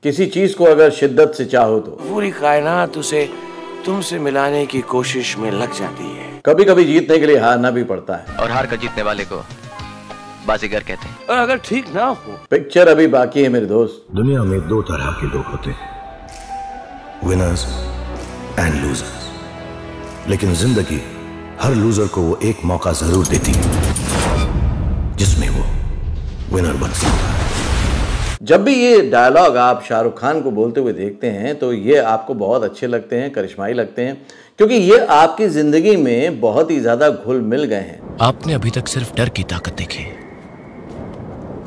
किसी चीज को अगर शिद्दत से चाहो तो पूरी कायनात उसे तुमसे मिलाने की कोशिश में लग जाती है। कभी कभी जीतने के लिए हारना भी पड़ता है, और हार कर जीतने वाले को बाजीगर कहते हैं। और अगर ठीक ना हो, पिक्चर अभी बाकी है मेरे दोस्त। दुनिया में दो तरह के लोग होते हैं, विनर्स एंड लूजर्स। लेकिन जिंदगी हर लूजर को वो एक मौका जरूर देती है जिसमें वो विनर बन सकता है। जब भी ये डायलॉग आप शाहरुख खान को बोलते हुए देखते हैं तो ये आपको बहुत अच्छे लगते हैं, करिश्माई लगते हैं, क्योंकि ये आपकी जिंदगी में बहुत ही ज्यादा घुल मिल गए हैं। आपने अभी तक सिर्फ डर की ताकत देखी,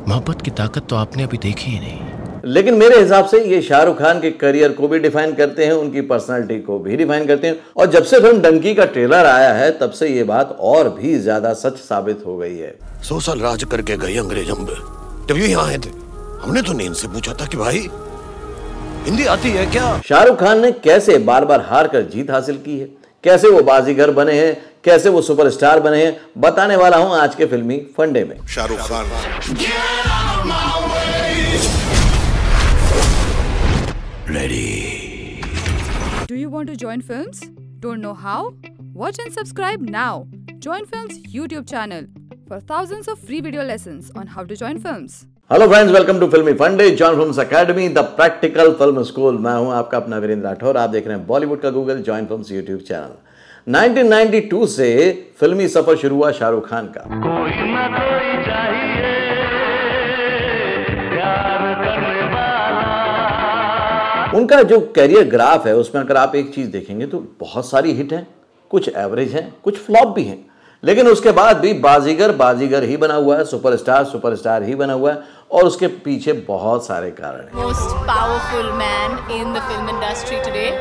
मोहब्बत की ताकत तो आपने अभी देखी ही नहीं। लेकिन मेरे हिसाब से ये शाहरुख खान के करियर को भी डिफाइन करते हैं, उनकी पर्सनालिटी को भी डिफाइन करते हैं। और जब से फिल्म डंकी का ट्रेलर आया है तब से ये बात और भी ज्यादा सच साबित हो गई है। 100 साल राज करके गए अंग्रेज हम पे, जब ये यहाँ आए थे हमने तो नहीं इनसे पूछा था कि भाई हिंदी आती है क्या। शाहरुख खान ने कैसे बार बार हार कर जीत हासिल की है, कैसे वो बाजीगर बने हैं, कैसे वो सुपरस्टार बने हैं, बताने वाला हूं आज के फिल्मी फंडे में। Shahrukh Khan. Ready. Do you want to join films? Don't know how? Watch and subscribe now. Join Films YouTube channel for thousands of free video lessons on how to join films. Hello friends, welcome to Filmi Funde, join films academy, the practical film school. मैं हूं आपका अपना वीरेंद्र राठौर। आप देख रहे हैं बॉलीवुड का Google, join films YouTube channel. 1992 से फिल्मी सफर शुरू हुआ शाहरुख खान का। कोई ना कोई चाहिए प्यार करने वाला। उनका जो कैरियर ग्राफ है उसमें अगर आप एक चीज देखेंगे तो बहुत सारी हिट हैं, कुछ एवरेज हैं, कुछ फ्लॉप भी हैं, लेकिन उसके बाद भी बाजीगर ही बना हुआ है, सुपरस्टार ही बना हुआ है। और उसके पीछे बहुत सारे कारण हैं। Most powerful man in the film industry today.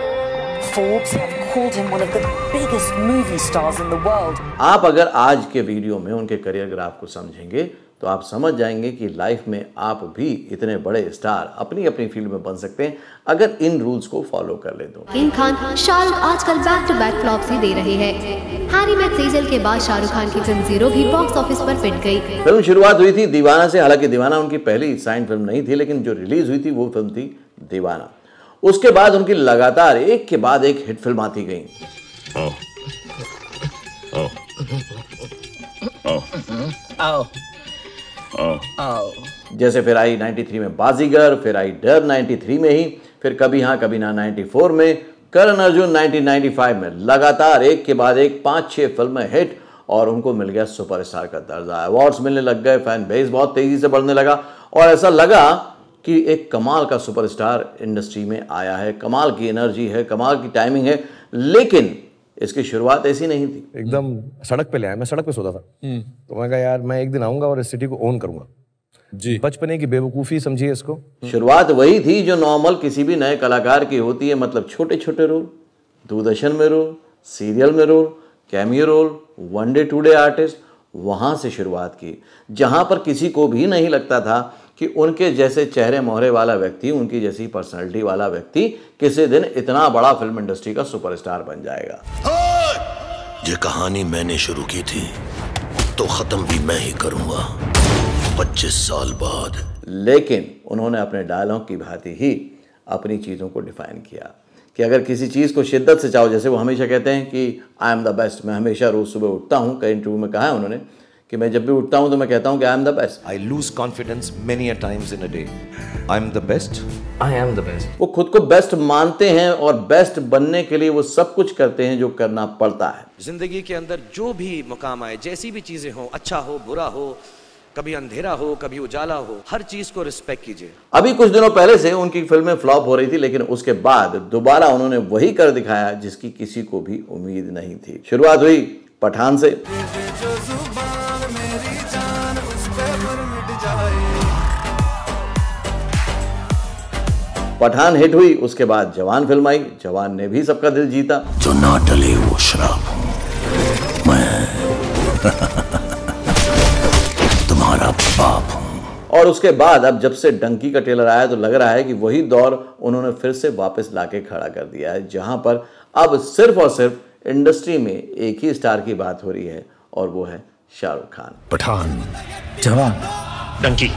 Forbes have called him one of the biggest movie stars in the world. आप अगर आज के वीडियो में उनके करियर ग्राफ को समझेंगे तो आप समझ जाएंगे कि लाइफ में आप भी इतने बड़े स्टार अपनी अपनी फील्ड में बन सकते हैं अगर इन रूल्स को फॉलो कर ले तो। इन खान शाहरुख आजकल बैक टू बैक फ्लॉप्स ही दे रहे हैं। हैरी मेट सेजल के बाद शाहरुख खान की फिल्म जीरो भी बॉक्स ऑफिस पर पिट गई। फिल्म शुरुआत हुई थी दीवाना से, हालांकि दीवाना उनकी पहली साइन फिल्म नहीं थी, लेकिन जो रिलीज हुई थी वो फिल्म थी दीवाना। उसके बाद उनकी लगातार एक के बाद एक हिट फिल्म आती गई। जैसे फिर आई 93 में बाजीगर, फिर आई डर 93 में ही, फिर कभी हाँ कभी ना 94 में, करण अर्जुन 1995 में। लगातार एक के बाद एक 5-6 फिल्में हिट और उनको मिल गया सुपरस्टार का दर्जा। अवार्ड्स मिलने लग गए, फैन बेस बहुत तेजी से बढ़ने लगा और ऐसा लगा कि एक कमाल का सुपरस्टार इंडस्ट्री में आया है, कमाल की एनर्जी है, कमाल की टाइमिंग है। लेकिन इसकी शुरुआत ऐसी नहीं थी। एकदम सड़क पे ले आया, मैं सड़क पे सोता था तो मैं कहा यार मैं एक दिन आऊंगा और इस सिटी को ओन करूंगा जी। बचपने की बेवकूफ़ी समझिए इसको। शुरुआत वही थी जो नॉर्मल किसी भी नए कलाकार की होती है, मतलब छोटे छोटे रोल, दूरदर्शन में रोल, सीरियल में role, cameo role, one day to day artist. वहाँ से शुरुआत की जहाँ पर किसी को भी नहीं लगता था कि उनके जैसे चेहरे मोहरे वाला व्यक्ति, उनकी जैसी पर्सनैलिटी वाला व्यक्ति किसी दिन इतना बड़ा फिल्म इंडस्ट्री का सुपरस्टार बन जाएगा। ये कहानी मैंने शुरू की थी तो खत्म भी मैं ही करूंगा 25 साल बाद। लेकिन उन्होंने अपने डायलॉग की भांति ही अपनी चीज़ों को डिफाइन किया कि अगर किसी चीज़ को शिद्दत से चाहो, जैसे वो हमेशा कहते हैं कि आई एम द बेस्ट। मैं हमेशा रोज़ सुबह उठता हूँ, कई इंटरव्यू में कहा है उन्होंने कि मैं जब भी उठता हूँ तो मैं कहता हूँ कि I am the best. I lose confidence many a times in a day. I am the best, I am the best. वो खुद को बेस्ट मानते हैं और बेस्ट बनने के लिए वो सब कुछ करते हैं जो करना पड़ता है। जिंदगी के अंदर जो भी मुकाम आए, जैसी भी चीजें हो, अच्छा हो बुरा हो, कभी अंधेरा हो कभी उजाला हो, हर चीज को रिस्पेक्ट कीजिए। अभी कुछ दिनों पहले से उनकी फिल्में फ्लॉप हो रही थी, लेकिन उसके बाद दोबारा उन्होंने वही कर दिखाया जिसकी किसी को भी उम्मीद नहीं थी। शुरुआत हुई पठान से। पठान हिट हुई, उसके बाद जवान फिल्म आई। जवान ने भी सबका दिल जीता। जो ना टले वो शराब हूं मैं तुम्हारा बाप हूं। और उसके बाद अब जब से डंकी का ट्रेलर आया तो लग रहा है कि वही दौर उन्होंने फिर से वापस लाके खड़ा कर दिया है, जहां पर अब सिर्फ और सिर्फ इंडस्ट्री में एक ही स्टार की बात हो रही है और वो है शाहरुख खान। पठान, जवान, डंकी।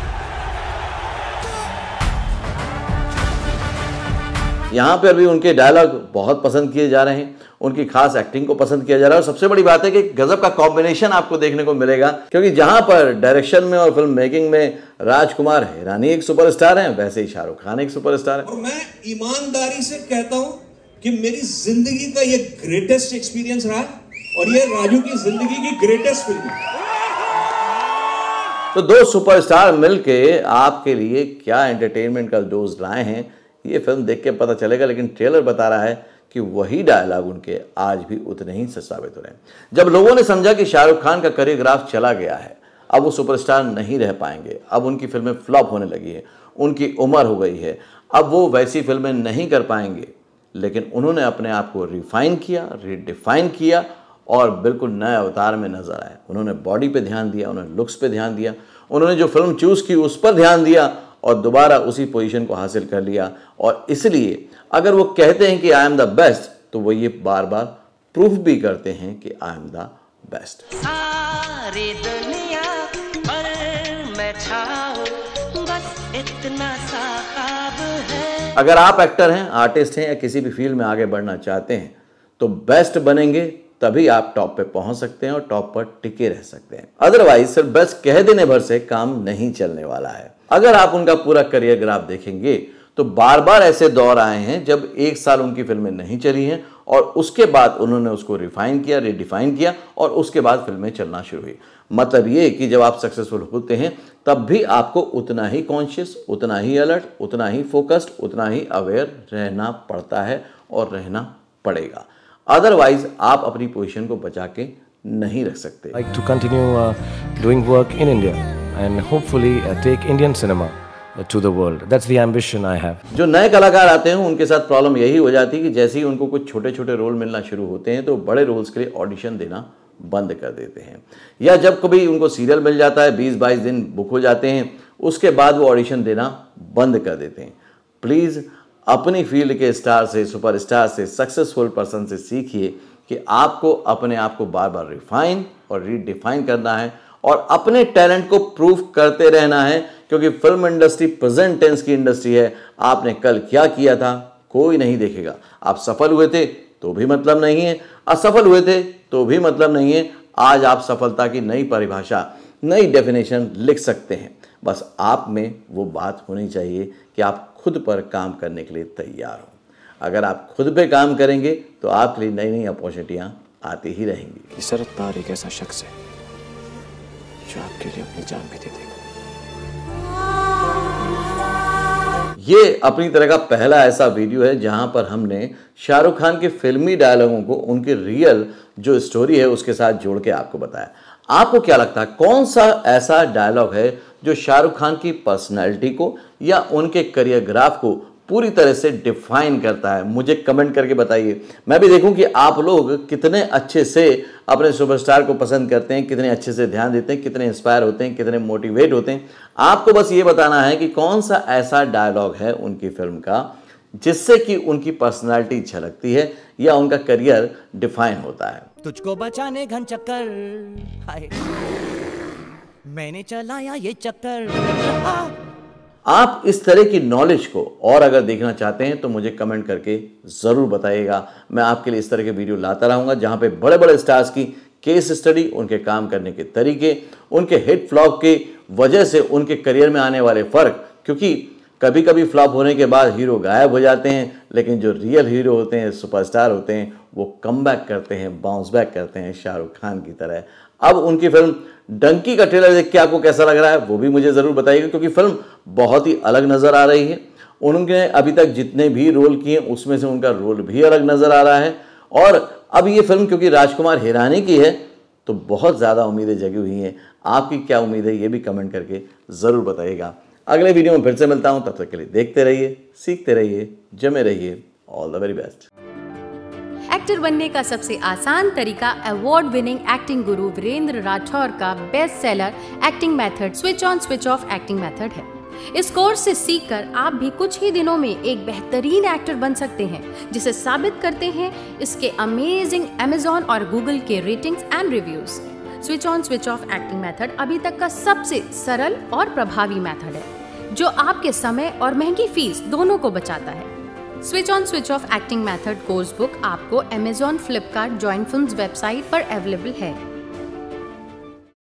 यहाँ पर भी उनके डायलॉग बहुत पसंद किए जा रहे हैं, उनकी खास एक्टिंग को पसंद किया जा रहा है। और सबसे बड़ी बात है कि गजब का कॉम्बिनेशन आपको देखने को मिलेगा, क्योंकि जहां पर डायरेक्शन में और फिल्म मेकिंग में राजकुमार हिरानी एक सुपरस्टार हैं, वैसे ही शाहरुख खान एक सुपरस्टार है। और मैं ईमानदारी से कहता हूं कि मेरी जिंदगी का ये ग्रेटेस्ट एक्सपीरियंस रहा और ये राजू की जिंदगी की ग्रेटेस्ट फिल्म है। तो दो सुपरस्टार मिलके आपके लिए क्या एंटरटेनमेंट का डोज लाए हैं, ये फिल्म देख के पता चलेगा। लेकिन ट्रेलर बता रहा है कि वही डायलॉग उनके आज भी उतने ही सच साबित हो रहे हैं। जब लोगों ने समझा कि शाहरुख खान का करियर ग्राफ चला गया है, अब वो सुपरस्टार नहीं रह पाएंगे, अब उनकी फिल्में फ्लॉप होने लगी है, उनकी उम्र हो गई है, अब वो वैसी फिल्में नहीं कर पाएंगे, लेकिन उन्होंने अपने आप को रिफाइन किया, रिडिफाइन किया और बिल्कुल नए अवतार में नजर आए। उन्होंने बॉडी पे ध्यान दिया, उन्होंने लुक्स पे ध्यान दिया, उन्होंने जो फिल्म चूज की उस पर ध्यान दिया और दोबारा उसी पोजीशन को हासिल कर लिया। और इसलिए अगर वो कहते हैं कि आई एम द बेस्ट, तो वो ये बार बार प्रूफ भी करते हैं कि आई एम द बेस्ट। सारी दुनिया पर मैं छाऊं, बस इतना सा ख्वाब है। अगर आप एक्टर हैं, आर्टिस्ट हैं या किसी भी फील्ड में आगे बढ़ना चाहते हैं, तो बेस्ट बनेंगे तभी आप टॉप पे पहुंच सकते हैं और टॉप पर टिके रह सकते हैं। अदरवाइज सिर्फ बेस्ट कह देने भर से काम नहीं चलने वाला है। अगर आप उनका पूरा करियर ग्राफ देखेंगे तो बार बार ऐसे दौर आए हैं जब एक साल उनकी फिल्में नहीं चली हैं और उसके बाद उन्होंने उसको रिफाइन किया, रिडिफाइन किया और उसके बाद फिल्में चलना शुरू हुई। मतलब ये कि जब आप सक्सेसफुल होते हैं तब भी आपको उतना ही कॉन्शियस, उतना ही अलर्ट, उतना ही फोकस्ड, उतना ही अवेयर रहना पड़ता है और रहना पड़ेगा। अदरवाइज आप अपनी पोजीशन को बचा के नहीं रख सकते। Like to continue doing work in India and hopefully take Indian cinema to the world. That's the ambition I have. जो नए कलाकार आते हैं उनके साथ प्रॉब्लम यही हो जाती है कि जैसे ही उनको कुछ छोटे छोटे रोल मिलना शुरू होते हैं तो बड़े रोल्स के लिए ऑडिशन देना बंद कर देते हैं, या जब कभी उनको सीरियल मिल जाता है 20-22 दिन बुक हो जाते हैं, उसके बाद वो ऑडिशन देना बंद कर देते हैं। प्लीज़ अपनी फील्ड के स्टार से, सुपरस्टार से, सक्सेसफुल पर्सन से सीखिए कि आपको अपने आप को बार बार रिफाइन और रीडिफाइन करना है और अपने टैलेंट को प्रूव करते रहना है, क्योंकि फिल्म इंडस्ट्री प्रेजेंट टेंस की इंडस्ट्री है। आपने कल क्या किया था कोई नहीं देखेगा। आप सफल हुए थे तो भी मतलब नहीं है, असफल हुए थे तो भी मतलब नहीं है। आज आप सफलता की नई परिभाषा, नई डेफिनेशन लिख सकते हैं। बस आप में वो बात होनी चाहिए कि आप खुद पर काम करने के लिए तैयार हो। अगर आप खुद पे काम करेंगे तो आपके लिए नई नई अपॉर्चुनिटियां आती ही रहेंगी। शरद पवार एक ऐसा शख्स है जो आपके लिए अपनी जान भी दे देगा। ये अपनी तरह का पहला ऐसा वीडियो है जहां पर हमने शाहरुख खान के फिल्मी डायलॉगों को उनके रियल जो स्टोरी है उसके साथ जोड़ के आपको बताया। आपको क्या लगता है कौन सा ऐसा डायलॉग है जो शाहरुख खान की पर्सनैलिटी को या उनके करियर ग्राफ को पूरी तरह से डिफाइन करता है? मुझे कमेंट करके बताइए। मैं भी देखूं कि आप लोग कितने अच्छे से अपने सुपरस्टार को पसंद करते हैं, कितने अच्छे से ध्यान देते हैं, कितने इंस्पायर होते हैं, कितने मोटिवेट होते हैं। आपको बस ये बताना है कि कौन सा ऐसा डायलॉग है उनकी फिल्म का जिससे कि उनकी पर्सनैलिटी झलकती है या उनका करियर डिफाइन होता है। तुझको बचाने घन चक्कर, हाय मैंने चलाया ये चक्कर। आप इस तरह की नॉलेज को और अगर देखना चाहते हैं तो मुझे कमेंट करके ज़रूर बताइएगा। मैं आपके लिए इस तरह के वीडियो लाता रहूँगा जहाँ पे बड़े बड़े स्टार्स की केस स्टडी, उनके काम करने के तरीके, उनके हिट फ्लॉप की वजह से उनके करियर में आने वाले फ़र्क, क्योंकि कभी कभी फ्लॉप होने के बाद हीरो गायब हो जाते हैं, लेकिन जो रियल हीरो होते हैं, सुपरस्टार होते हैं, वो कम बैक करते हैं, बाउंस बैक करते हैं शाहरुख खान की तरह। अब उनकी फिल्म डंकी का ट्रेलर देख के आपको कैसा लग रहा है वो भी मुझे ज़रूर बताइएगा, क्योंकि फिल्म बहुत ही अलग नज़र आ रही है। उन्होंने अभी तक जितने भी रोल किए उसमें से उनका रोल भी अलग नज़र आ रहा है। और अब ये फिल्म क्योंकि राजकुमार हिरानी की है तो बहुत ज़्यादा उम्मीदें जगी हुई हैं। आपकी क्या उम्मीद है ये भी कमेंट करके ज़रूर बताइएगा। अगले वीडियो में फिर से मिलता हूँ, तब तक के लिए देखते रहिए, सीखते रहिए, जमे रहिए। All the very best. Actor बनने का सबसे आसान तरीका अवार्ड विनिंग एक्टिंग गुरु वीरेंद्र राठौर का best seller acting method switch on switch off acting method है। इस कोर्स से सीखकर आप भी कुछ ही दिनों में एक बेहतरीन एक्टर बन सकते हैं, जिसे साबित करते हैं इसके अमेजिंग Amazon और Google के ratings and reviews. Switch on switch off acting method अभी तक का सबसे सरल और प्रभावी मेथड है जो आपके समय और महंगी फीस दोनों को बचाता है। Switch on switch off acting method course book आपको Amazon, Flipkart, join films website पर अवेलेबल है।